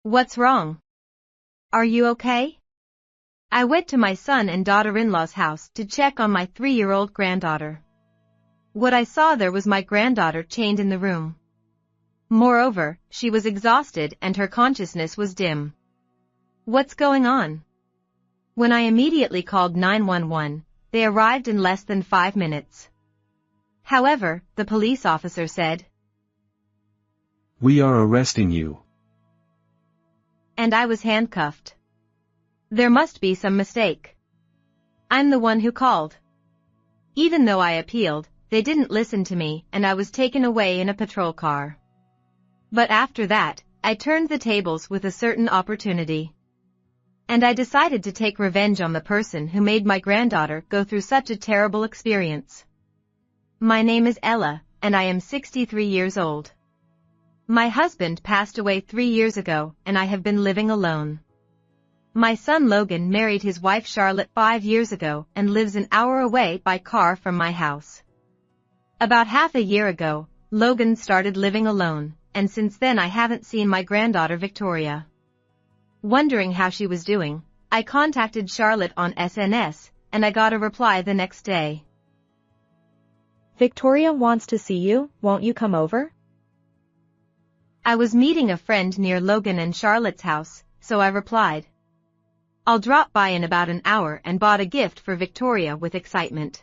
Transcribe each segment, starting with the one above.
What's wrong? Are you okay? I went to my son and daughter-in-law's house to check on my 3-year-old granddaughter. What I saw there was my granddaughter chained in the room. Moreover, she was exhausted and her consciousness was dim. What's going on? When I immediately called 911, they arrived in less than 5 minutes. However, the police officer said, "We are arresting you." And I was handcuffed. There must be some mistake. I'm the one who called. Even though I appealed, they didn't listen to me and I was taken away in a patrol car. But after that, I turned the tables with a certain opportunity. And I decided to take revenge on the person who made my granddaughter go through such a terrible experience. My name is Ella, and I am 63 years old. My husband passed away 3 years ago, and I have been living alone. My son Logan married his wife Charlotte 5 years ago and lives an hour away by car from my house. About half a year ago, Logan started living alone, and since then I haven't seen my granddaughter Victoria. Wondering how she was doing, I contacted Charlotte on SNS, and I got a reply the next day. Victoria wants to see you, won't you come over? I was meeting a friend near Logan and Charlotte's house, so I replied, "I'll drop by in about an hour," and bought a gift for Victoria with excitement.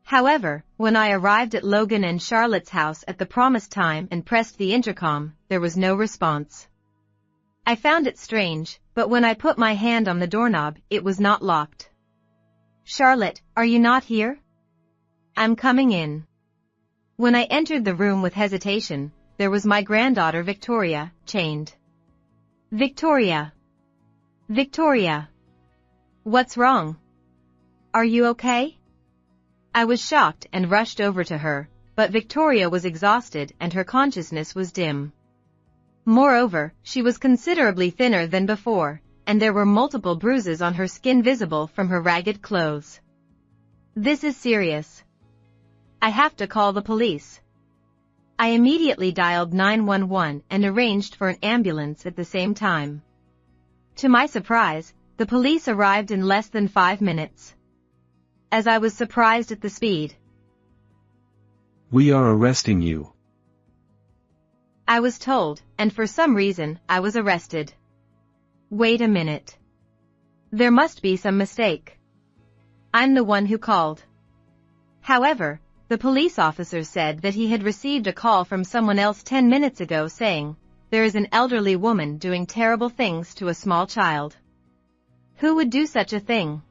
However, when I arrived at Logan and Charlotte's house at the promised time and pressed the intercom, there was no response. I found it strange, but when I put my hand on the doorknob, it was not locked. "Charlotte, are you not here?" "I'm coming in." When I entered the room with hesitation, there was my granddaughter Victoria, chained. "Victoria! Victoria! What's wrong? Are you okay?" I was shocked and rushed over to her, but Victoria was exhausted and her consciousness was dim. Moreover, she was considerably thinner than before, and there were multiple bruises on her skin visible from her ragged clothes. This is serious. I have to call the police. I immediately dialed 911 and arranged for an ambulance at the same time. To my surprise, the police arrived in less than 5 minutes. As I was surprised at the speed. "We are arresting you." I was told, and for some reason, I was arrested. Wait a minute. There must be some mistake. I'm the one who called. However, the police officer said that he had received a call from someone else 10 minutes ago saying, "There is an elderly woman doing terrible things to a small child." Who would do such a thing?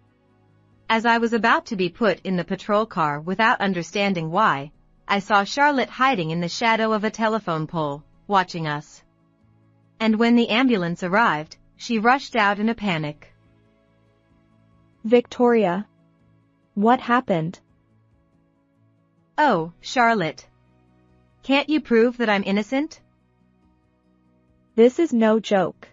As I was about to be put in the patrol car without understanding why, I saw Charlotte hiding in the shadow of a telephone pole, watching us. And when the ambulance arrived, she rushed out in a panic. Victoria. What happened? "Oh, Charlotte. Can't you prove that I'm innocent?" This is no joke.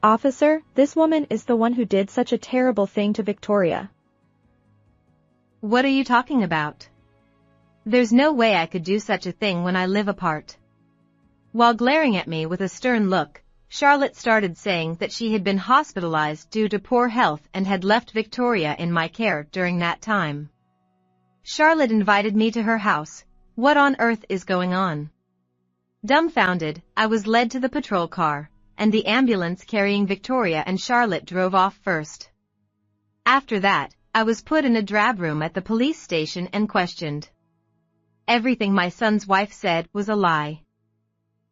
Officer, this woman is the one who did such a terrible thing to Victoria. What are you talking about? There's no way I could do such a thing when I live apart. While glaring at me with a stern look, Charlotte started saying that she had been hospitalized due to poor health and had left Victoria in my care during that time. Charlotte invited me to her house. What on earth is going on? Dumbfounded, I was led to the patrol car, and the ambulance carrying Victoria and Charlotte drove off first. After that, I was put in a drab room at the police station and questioned. Everything my son's wife said was a lie.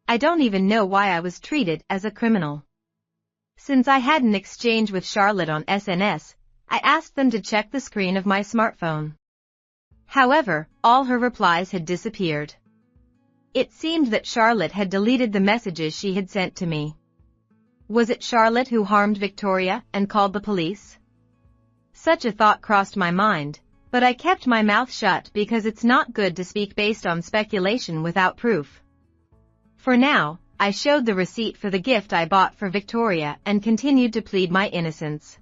I don't even know why I was treated as a criminal. Since I had an exchange with Charlotte on SNS, I asked them to check the screen of my smartphone. However, all her replies had disappeared. It seemed that Charlotte had deleted the messages she had sent to me. Was it Charlotte who harmed Victoria and called the police? Such a thought crossed my mind, but I kept my mouth shut because it's not good to speak based on speculation without proof. For now, I showed the receipt for the gift I bought for Victoria and continued to plead my innocence.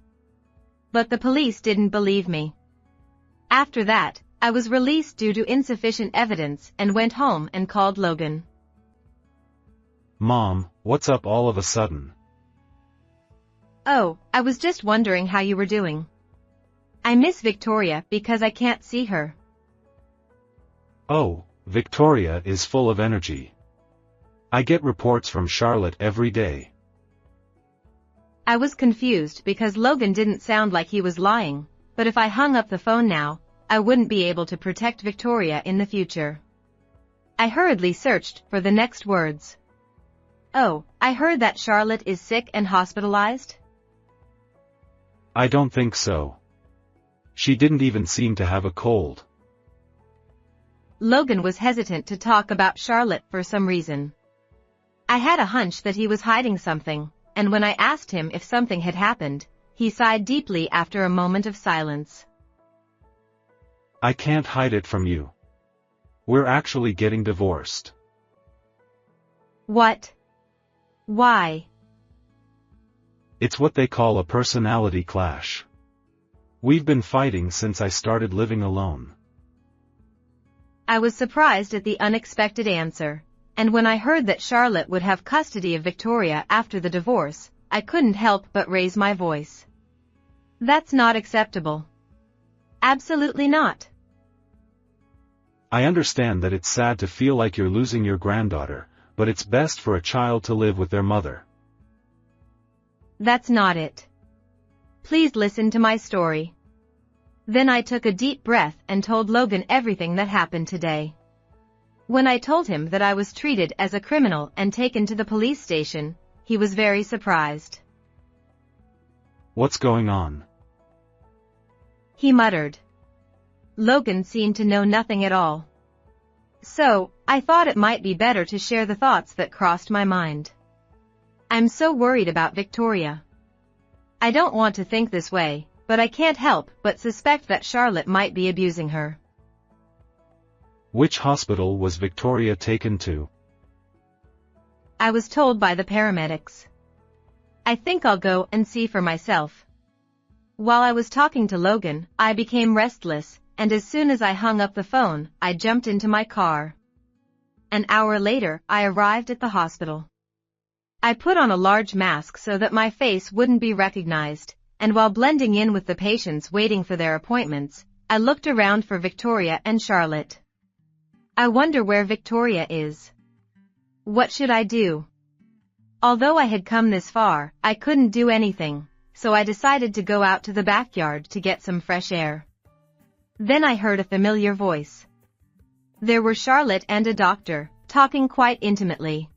But the police didn't believe me. After that, I was released due to insufficient evidence and went home and called Logan. Mom, what's up all of a sudden? Oh, I was just wondering how you were doing. I miss Victoria because I can't see her. Oh, Victoria is full of energy. I get reports from Charlotte every day. I was confused because Logan didn't sound like he was lying, but if I hung up the phone now, I wouldn't be able to protect Victoria in the future. I hurriedly searched for the next words. Oh, I heard that Charlotte is sick and hospitalized? I don't think so. She didn't even seem to have a cold. Logan was hesitant to talk about Charlotte for some reason. I had a hunch that he was hiding something, and when I asked him if something had happened, he sighed deeply after a moment of silence. I can't hide it from you. We're actually getting divorced. What? Why? It's what they call a personality clash. We've been fighting since I started living alone. I was surprised at the unexpected answer, and when I heard that Charlotte would have custody of Victoria after the divorce, I couldn't help but raise my voice. That's not acceptable. Absolutely not. I understand that it's sad to feel like you're losing your granddaughter, but it's best for a child to live with their mother. That's not it. Please listen to my story. Then I took a deep breath and told Logan everything that happened today. When I told him that I was treated as a criminal and taken to the police station, he was very surprised. What's going on? He muttered. Logan seemed to know nothing at all. So, I thought it might be better to share the thoughts that crossed my mind. I'm so worried about Victoria. I don't want to think this way, but I can't help but suspect that Charlotte might be abusing her. Which hospital was Victoria taken to? I was told by the paramedics. I think I'll go and see for myself. While I was talking to Logan, I became restless, and as soon as I hung up the phone, I jumped into my car. An hour later, I arrived at the hospital. I put on a large mask so that my face wouldn't be recognized, and while blending in with the patients waiting for their appointments, I looked around for Victoria and Charlotte. I wonder where Victoria is. What should I do? Although I had come this far, I couldn't do anything, so I decided to go out to the backyard to get some fresh air. Then I heard a familiar voice. There were Charlotte and a doctor, talking quite intimately.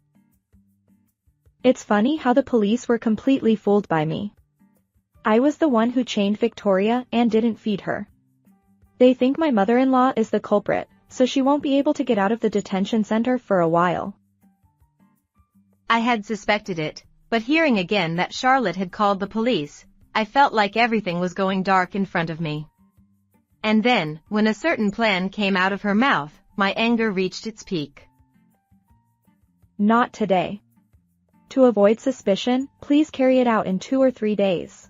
It's funny how the police were completely fooled by me. I was the one who chained Victoria and didn't feed her. They think my mother-in-law is the culprit, so she won't be able to get out of the detention center for a while. I had suspected it, but hearing again that Charlotte had called the police, I felt like everything was going dark in front of me. And then, when a certain plan came out of her mouth, my anger reached its peak. Not today. To avoid suspicion, please carry it out in 2 or 3 days.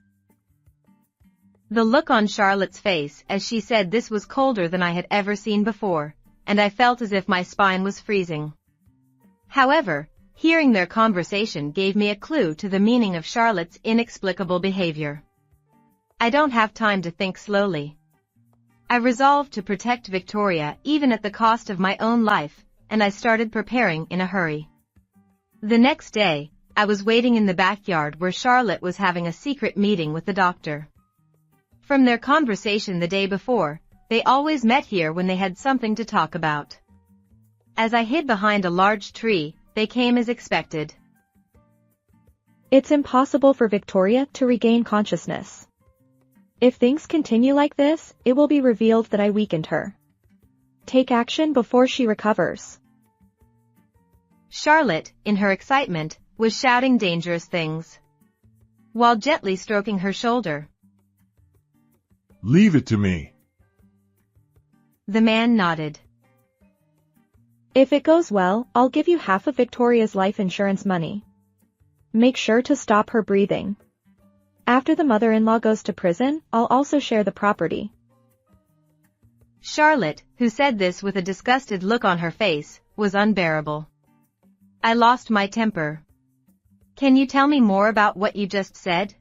The look on Charlotte's face as she said this was colder than I had ever seen before, and I felt as if my spine was freezing. However, hearing their conversation gave me a clue to the meaning of Charlotte's inexplicable behavior. I don't have time to think slowly. I resolved to protect Victoria even at the cost of my own life, and I started preparing in a hurry. The next day, I was waiting in the backyard where Charlotte was having a secret meeting with the doctor. From their conversation the day before, they always met here when they had something to talk about. As I hid behind a large tree, they came as expected. It's impossible for Victoria to regain consciousness. If things continue like this, it will be revealed that I weakened her. Take action before she recovers. Charlotte, in her excitement, was shouting dangerous things, while gently stroking her shoulder. Leave it to me. The man nodded. If it goes well, I'll give you half of Victoria's life insurance money. Make sure to stop her breathing. After the mother-in-law goes to prison, I'll also share the property. Charlotte, who said this with a disgusted look on her face, was unbearable. I lost my temper. Can you tell me more about what you just said?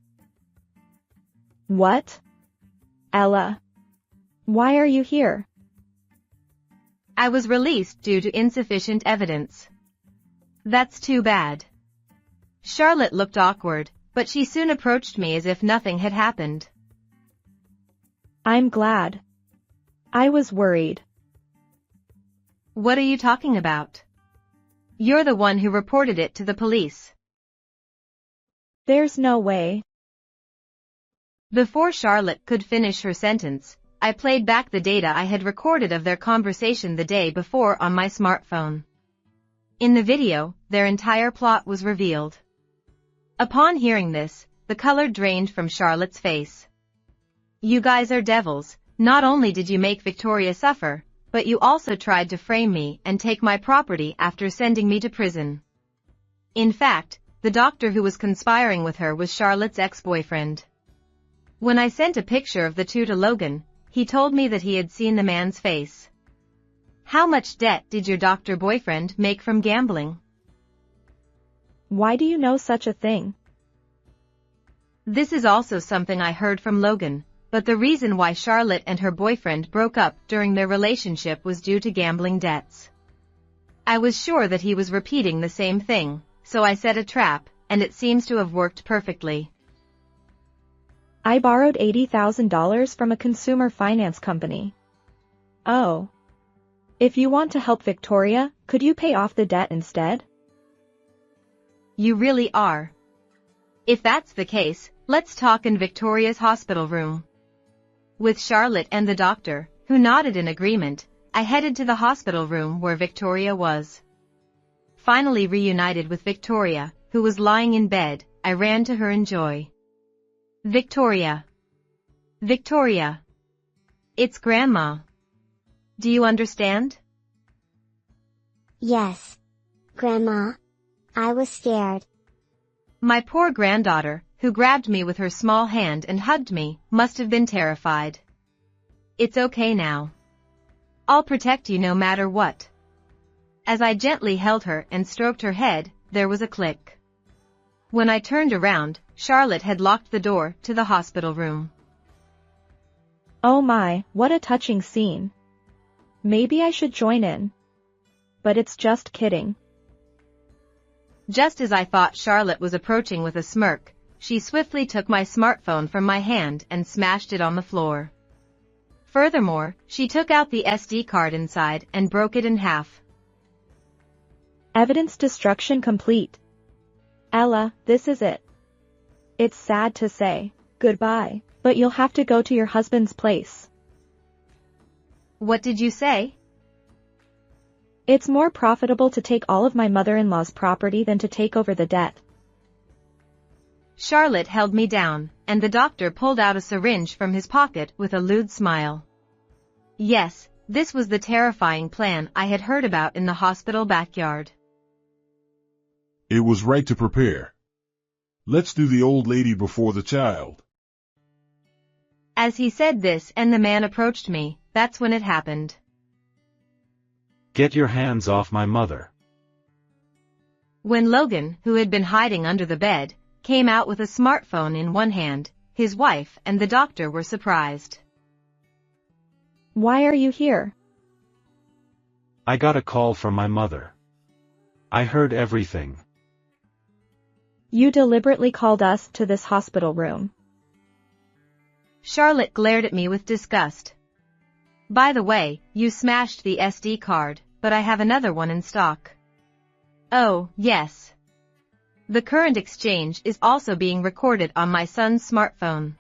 What? Ella. Why are you here? I was released due to insufficient evidence. That's too bad. Charlotte looked awkward, but she soon approached me as if nothing had happened. I'm glad. I was worried. What are you talking about? You're the one who reported it to the police. There's no way. Before Charlotte could finish her sentence, I played back the data I had recorded of their conversation the day before on my smartphone. In the video, their entire plot was revealed. Upon hearing this, the color drained from Charlotte's face. You guys are devils. Not only did you make Victoria suffer, but you also tried to frame me and take my property after sending me to prison. In fact, the doctor who was conspiring with her was Charlotte's ex-boyfriend. When I sent a picture of the two to Logan, he told me that he had seen the man's face. How much debt did your doctor boyfriend make from gambling? Why do you know such a thing? This is also something I heard from Logan, but the reason why Charlotte and her boyfriend broke up during their relationship was due to gambling debts. I was sure that he was repeating the same thing, so I set a trap, and it seems to have worked perfectly. I borrowed $80,000 from a consumer finance company. Oh. If you want to help Victoria, could you pay off the debt instead? You really are. If that's the case, let's talk in Victoria's hospital room. With Charlotte and the doctor, who nodded in agreement, I headed to the hospital room where Victoria was. Finally reunited with Victoria, who was lying in bed, I ran to her in joy. Victoria. Victoria. It's Grandma. Do you understand? Yes. Grandma. I was scared. My poor granddaughter, who grabbed me with her small hand and hugged me, must have been terrified. It's okay now. I'll protect you no matter what. As I gently held her and stroked her head, there was a click. When I turned around, Charlotte had locked the door to the hospital room. Oh my, what a touching scene. Maybe I should join in. But it's just kidding. Just as I thought Charlotte was approaching with a smirk, she swiftly took my smartphone from my hand and smashed it on the floor. Furthermore, she took out the SD card inside and broke it in half. Evidence destruction complete. Ella, this is it. It's sad to say goodbye, but you'll have to go to your husband's place. What did you say? It's more profitable to take all of my mother-in-law's property than to take over the debt. Charlotte held me down, and the doctor pulled out a syringe from his pocket with a lewd smile. Yes, this was the terrifying plan I had heard about in the hospital backyard. It was right to prepare. Let's do the old lady before the child. As he said this and the man approached me, that's when it happened. Get your hands off my mother. When Logan, who had been hiding under the bed, came out with a smartphone in one hand, his wife and the doctor were surprised. Why are you here? I got a call from my mother. I heard everything. You deliberately called us to this hospital room. Charlotte glared at me with disgust. By the way, you smashed the SD card, but I have another one in stock. Oh, yes. The current exchange is also being recorded on my son's smartphone.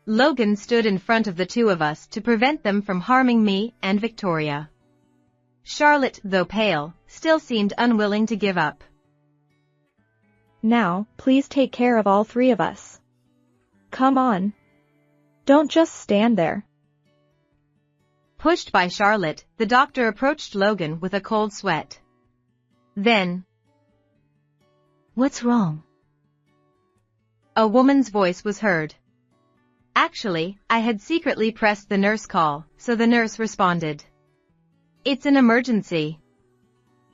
Logan stood in front of the two of us to prevent them from harming me and Victoria. Charlotte, though pale, still seemed unwilling to give up. Now, please take care of all three of us. Come on. Don't just stand there. Pushed by Charlotte, the doctor approached Logan with a cold sweat. Then, "What's wrong?" a woman's voice was heard. Actually, I had secretly pressed the nurse call, so the nurse responded. "It's an emergency.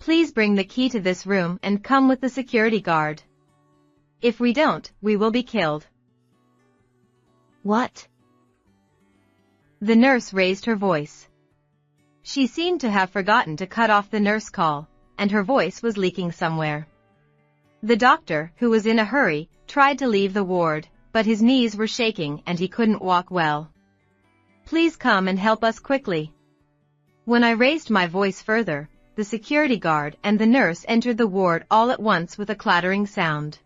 Please bring the key to this room and come with the security guard. If we don't, we will be killed. What? The nurse raised her voice. She seemed to have forgotten to cut off the nurse call, and her voice was leaking somewhere. The doctor, who was in a hurry, tried to leave the ward, but his knees were shaking and he couldn't walk well. Please come and help us quickly. When I raised my voice further, the security guard and the nurse entered the ward all at once with a clattering sound.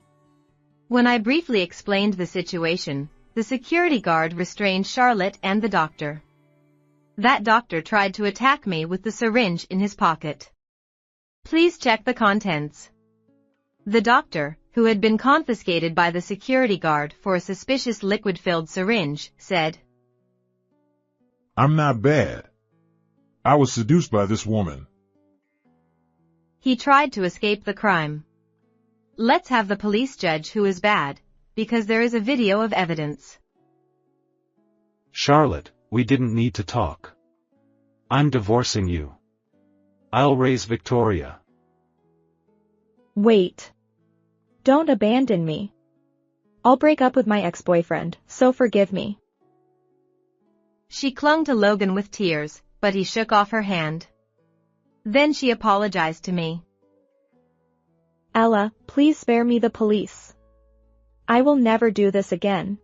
When I briefly explained the situation, the security guard restrained Charlotte and the doctor. That doctor tried to attack me with the syringe in his pocket. Please check the contents. The doctor, who had been confiscated by the security guard for a suspicious liquid-filled syringe, said, I'm not bad. I was seduced by this woman. He tried to escape the crime. Let's have the police judge who is bad, because there is a video of evidence. Charlotte, we didn't need to talk. I'm divorcing you. I'll raise Victoria. Wait. Don't abandon me. I'll break up with my ex-boyfriend, so forgive me. She clung to Logan with tears, but he shook off her hand. Then she apologized to me. Ella, please spare me the police. I will never do this again.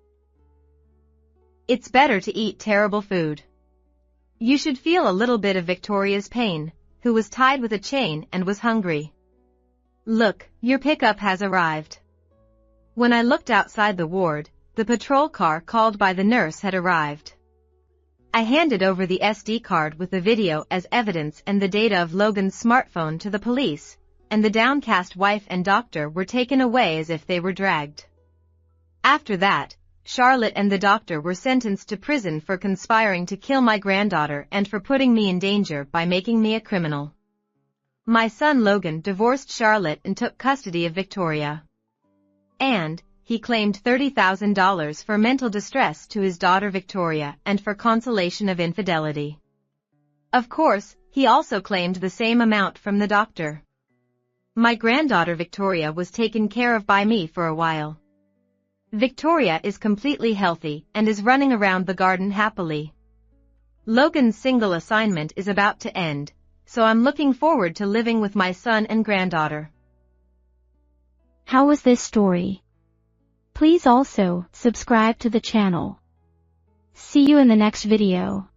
It's better to eat terrible food. You should feel a little bit of Victoria's pain, who was tied with a chain and was hungry. Look, your pickup has arrived. When I looked outside the ward, the patrol car called by the nurse had arrived. I handed over the SD card with the video as evidence and the data of Logan's smartphone to the police, and the downcast wife and doctor were taken away as if they were dragged. After that, Charlotte and the doctor were sentenced to prison for conspiring to kill my granddaughter and for putting me in danger by making me a criminal. My son Logan divorced Charlotte and took custody of Victoria. And he claimed $30,000 for mental distress to his daughter Victoria and for consolation of infidelity. Of course, he also claimed the same amount from the doctor. My granddaughter Victoria was taken care of by me for a while. Victoria is completely healthy and is running around the garden happily. Logan's single assignment is about to end, so I'm looking forward to living with my son and granddaughter. How was this story? Please also subscribe to the channel. See you in the next video.